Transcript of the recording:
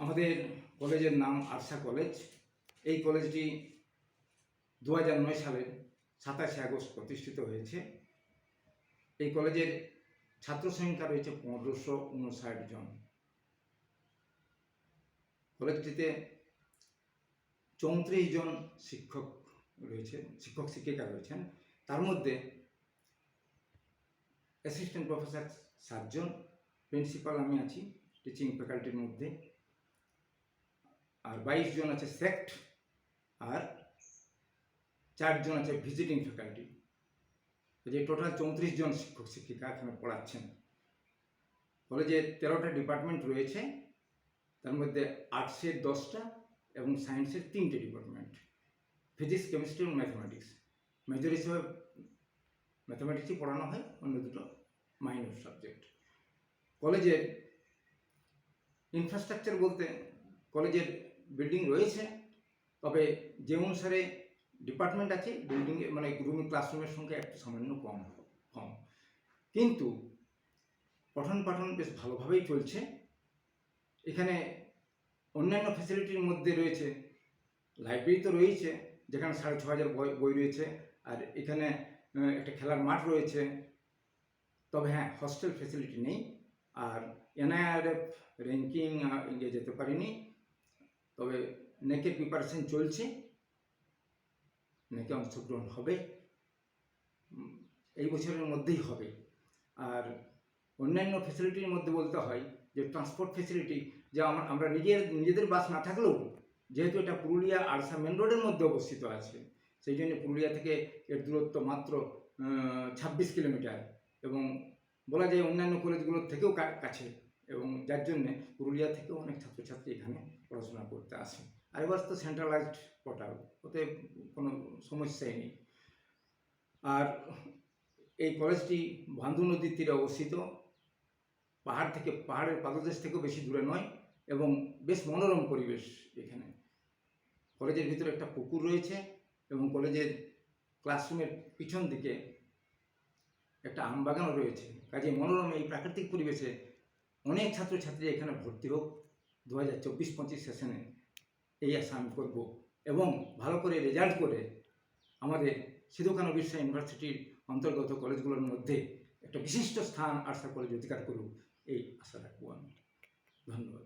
আমাদের কলেজের নাম আরশা কলেজ। এই কলেজটি 2009 সালের 27 আগস্ট প্রতিষ্ঠিত হয়েছে। এই কলেজের ছাত্র সংখ্যা রয়েছে 1559 জন। কলেজটিতে 34 জন শিক্ষক রয়েছে, শিক্ষক শিক্ষিকা রয়েছেন। তার মধ্যে অ্যাসিস্ট্যান্ট প্রফেসর 7 জন, প্রিন্সিপাল আমি আছি টিচিং ফ্যাকাল্টির মধ্যে, আর 22 জন আছে সেক্ট, আর 4 জন আছে ভিজিটিং ফ্যাকাল্টি। যে টোটাল 34 জন শিক্ষক শিক্ষিকা এখানে পড়াচ্ছেন। কলেজে 13টা ডিপার্টমেন্ট রয়েছে, তার মধ্যে আর্টসের 10টা এবং সায়েন্সের 3টে ডিপার্টমেন্ট, ফিজিক্স, কেমিস্ট্রি এবং ম্যাথমেটিক্স। মেজর হিসেবে ম্যাথমেটিক্সই পড়ানো হয়, অন্য দুটো মাইনর সাবজেক্ট। কলেজের ইনফ্রাস্ট্রাকচার বলতে কলেজের বিল্ডিং রয়েছে, তবে যে অনুসারে ডিপার্টমেন্ট আছে বিল্ডিংয়ে মানে রুম ক্লাসরুমের সংখ্যা একটু সামান্য কম, কিন্তু পঠন পাঠন বেশ ভালোভাবেই চলছে। এখানে অন্যান্য ফ্যাসিলিটির মধ্যে রয়েছে লাইব্রেরি তো রয়েছে, যেখানে 6500 বই রয়েছে, আর এখানে একটা খেলার মাঠ রয়েছে। তবে হ্যাঁ, হস্টেল ফ্যাসিলিটি নেই। আর NIRF র্যাঙ্কিং এগিয়ে যেতে পারিনি, তবে নেকের প্রিপারেশন চলছে, নেকে অংশগ্রহণ হবে, এই বছরের মধ্যেই হবে। আর অন্যান্য ফ্যাসিলিটির মধ্যে বলতে হয় যে ট্রান্সপোর্ট ফ্যাসিলিটি, যা আমরা নিজেদের বাস না থাকলেও, যেহেতু এটা পুরুলিয়া আরশা মেন রোডের মধ্যে অবস্থিত আছে, সেই জন্য পুরুলিয়া থেকে এর দূরত্ব মাত্র 26 কিলোমিটার, এবং বলা যায় অন্যান্য কলেজগুলোর থেকেও কাছে, এবং যার জন্যে পুরুলিয়া থেকেও অনেক ছাত্রছাত্রী এখানে পড়াশোনা করতে আসে। আর এবার তো সেন্ট্রালাইজড পোর্টাল, ওতে কোনো সমস্যাই নেই। আর এই কলেজটি বান্ধু নদীর তীরে অবস্থিত, পাহাড়ের পাদদেশ থেকেও বেশি দূরে নয়, এবং বেশ মনোরম পরিবেশ এখানে। কলেজের ভিতরে একটা পুকুর রয়েছে, এবং কলেজের ক্লাসরুমের পিছন দিকে একটা আমবাগানও রয়েছে। কাজে মনোরম এই প্রাকৃতিক পরিবেশে অনেক ছাত্রছাত্রী এখানে ভর্তি হোক 2024-25 সেশনে, এই আশা আমি করব, এবং ভালো করে রেজাল্ট করে আমাদের সিধু কানু বিরসা ইউনিভার্সিটির অন্তর্গত কলেজগুলোর মধ্যে একটা বিশিষ্ট স্থান আরশা কলেজ অধিকার করুক, এই আশা রাখবো আমি। ধন্যবাদ।